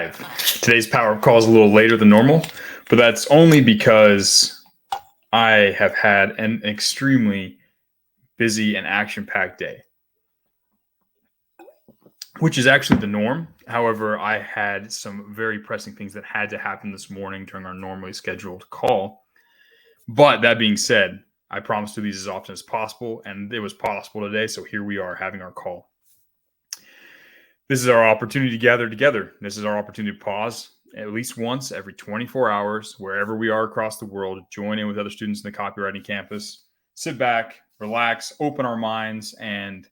live. Today's power up call is a little later than normal, but that's only because I have had an extremely busy and action-packed day, which is actually the norm. However, I had some very pressing things that had to happen this morning during our normally scheduled call. But that being said, I promise to do these as often as possible, and it was possible today, so here we are having our call. This is our opportunity to gather together. This is our opportunity to pause at least once every 24 hours, wherever we are across the world, join in with other students in the copywriting campus, sit back, relax, open our minds, and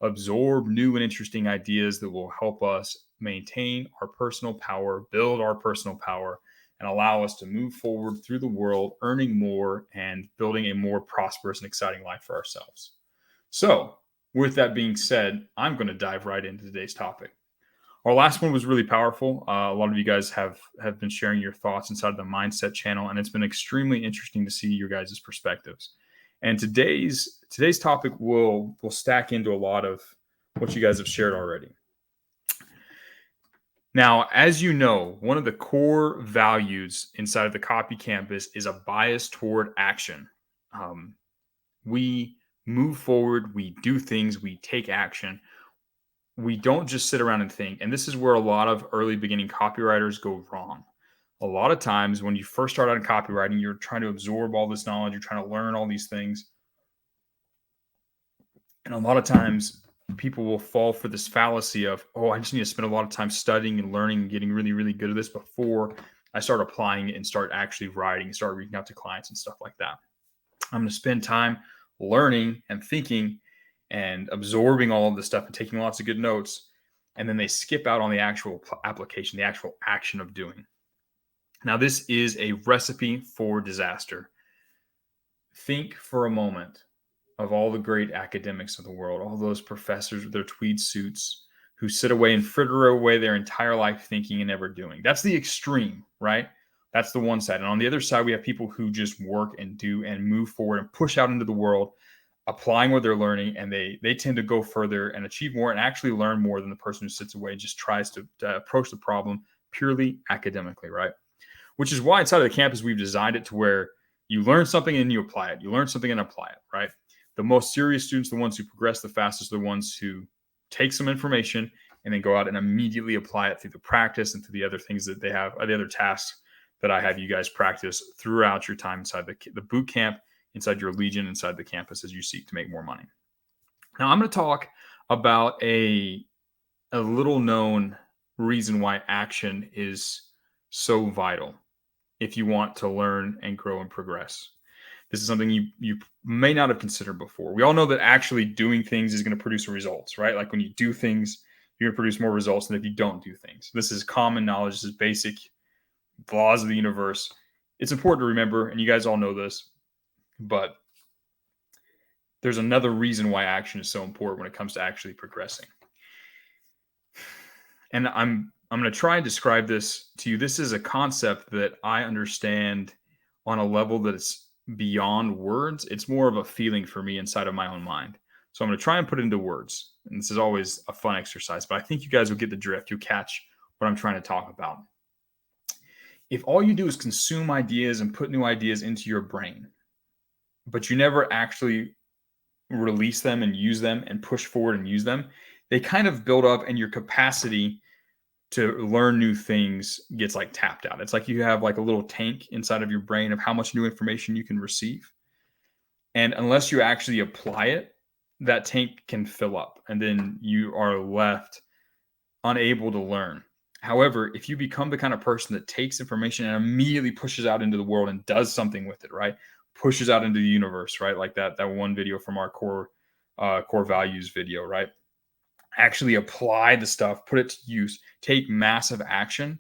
absorb new and interesting ideas that will help us maintain our personal power, build our personal power, and allow us to move forward through the world, earning more and building a more prosperous and exciting life for ourselves. So, with that being said, I'm going to dive right into today's topic. Our last one was really powerful. A lot of you guys have been sharing your thoughts inside of the Mindset channel, and it's been extremely interesting to see your guys' perspectives. And today's topic will stack into a lot of what you guys have shared already. Now, as you know, one of the core values inside of the Copy Campus is a bias toward action. We move forward, we do things, we take action. We don't just sit around and think. And this is where a lot of early beginning copywriters go wrong. A lot of times when you first start out in copywriting, you're trying to absorb all this knowledge, you're trying to learn all these things. And a lot of times people will fall for this fallacy of, oh, I just need to spend a lot of time studying and learning and getting really, really good at this before I start applying it and start actually writing, start reaching out to clients and stuff like that. I'm going to spend time learning and thinking and absorbing all of this stuff and taking lots of good notes. And then they skip out on the actual application, the actual action of doing. Now, this is a recipe for disaster. Think for a moment of all the great academics of the world, all those professors with their tweed suits who sit away and fritter away their entire life thinking and never doing. That's the extreme, right? That's the one side. And on the other side, we have people who just work and do and move forward and push out into the world, applying what they're learning, and they tend to go further and achieve more and actually learn more than the person who sits away and just tries to approach the problem purely academically, right? Which is why inside of the campus, we've designed it to where you learn something and you apply it. You learn something and apply it, right? The most serious students, the ones who progress the fastest, are the ones who take some information and then go out and immediately apply it through the practice and through the other things that they have, the other tasks that I have you guys practice throughout your time inside the boot camp, inside your Legion, inside the campus as you seek to make more money. Now, I'm going to talk about a little known reason why action is so vital if you want to learn and grow and progress. This is something you may not have considered before. We all know that actually doing things is going to produce results, right? Like when you do things, you're going to produce more results than if you don't do things. This is common knowledge. This is basic laws of the universe. It's important to remember, and you guys all know this, but there's another reason why action is so important when it comes to actually progressing. And I'm going to try and describe this to you. This is a concept that I understand on a level that it's beyond words. It's more of a feeling for me inside of my own mind. So I'm going to try and put it into words. And this is always a fun exercise, but I think you guys will get the drift. You'll catch what I'm trying to talk about. If all you do is consume ideas and put new ideas into your brain, but you never actually release them and use them and push forward and use them, they kind of build up and your capacity to learn new things gets like tapped out. It's like you have like a little tank inside of your brain of how much new information you can receive. And unless you actually apply it, that tank can fill up and then you are left unable to learn. However, if you become the kind of person that takes information and immediately pushes out into the world and does something with it, right? Pushes out into the universe, right? Like that one video from our core values video, right? Actually apply the stuff, put it to use, take massive action.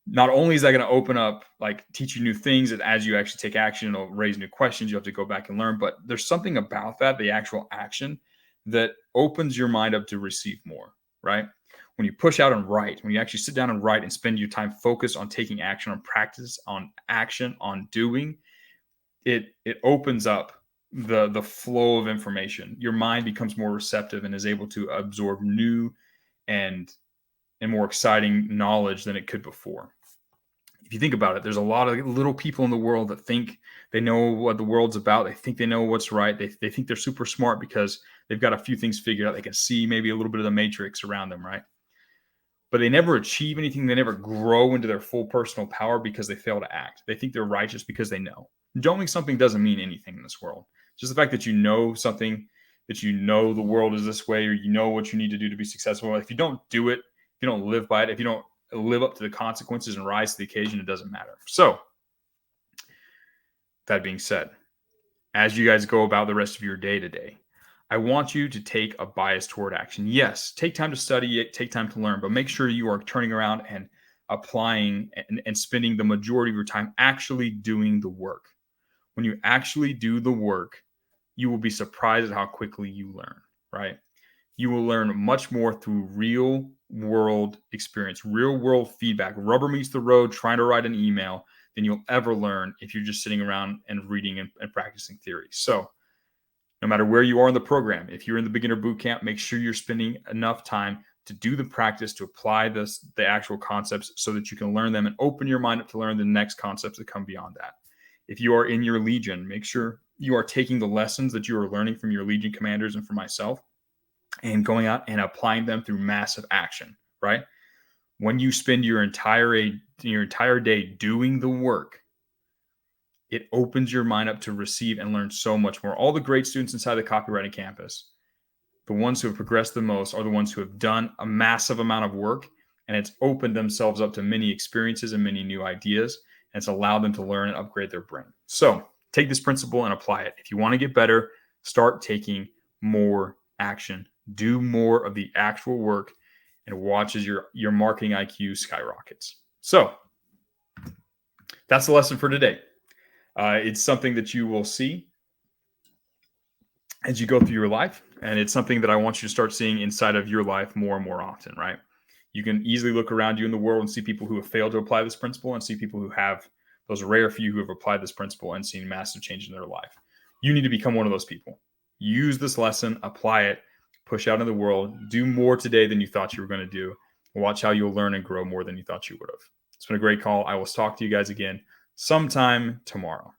Not only is that going to open up, like teach you new things, that as you actually take action, it'll raise new questions. You have to go back and learn, but there's something about that, the actual action, that opens your mind up to receive more, right? When you push out and write, when you actually sit down and write and spend your time focused on taking action, on practice, on action, on doing, it opens up the flow of information. Your mind becomes more receptive and is able to absorb new and and more exciting knowledge than it could before. If you think about it, there's a lot of little people in the world that think they know what the world's about. They think they know what's right. They think they're super smart because they've got a few things figured out. They can see maybe a little bit of the matrix around them, right? But they never achieve anything. They never grow into their full personal power because they fail to act. They think they're righteous because they know. Knowing something doesn't mean anything in this world. Just the fact that you know something, that you know the world is this way, or you know what you need to do to be successful. If you don't do it, if you don't live by it, if you don't live up to the consequences and rise to the occasion, it doesn't matter. So, that being said, as you guys go about the rest of your day today, I want you to take a bias toward action. Yes, take time to study it, take time to learn, but make sure you are turning around and applying and spending the majority of your time actually doing the work. When you actually do the work, you will be surprised at how quickly you learn, right? You will learn much more through real world experience, real world feedback, rubber meets the road, trying to write an email than you'll ever learn if you're just sitting around and reading and practicing theory. So, no matter where you are in the program, if you're in the beginner boot camp, make sure you're spending enough time to do the practice, to apply the actual concepts so that you can learn them and open your mind up to learn the next concepts that come beyond that. If you are in your Legion, make sure you are taking the lessons that you are learning from your Legion commanders and from myself and going out and applying them through massive action, right? When you spend your entire day doing the work, it opens your mind up to receive and learn so much more. All the great students inside the copywriting campus, the ones who have progressed the most, are the ones who have done a massive amount of work, and it's opened themselves up to many experiences and many new ideas, and it's allowed them to learn and upgrade their brain. So take this principle and apply it. If you want to get better, start taking more action. Do more of the actual work and watch as your marketing IQ skyrockets. So that's the lesson for today. It's something that you will see as you go through your life. And it's something that I want you to start seeing inside of your life more and more often, right? You can easily look around you in the world and see people who have failed to apply this principle and see people who have, those rare few who have applied this principle and seen massive change in their life. You need to become one of those people. Use this lesson, apply it, push out in the world, do more today than you thought you were going to do. Watch how you'll learn and grow more than you thought you would have. It's been a great call. I will talk to you guys again sometime tomorrow.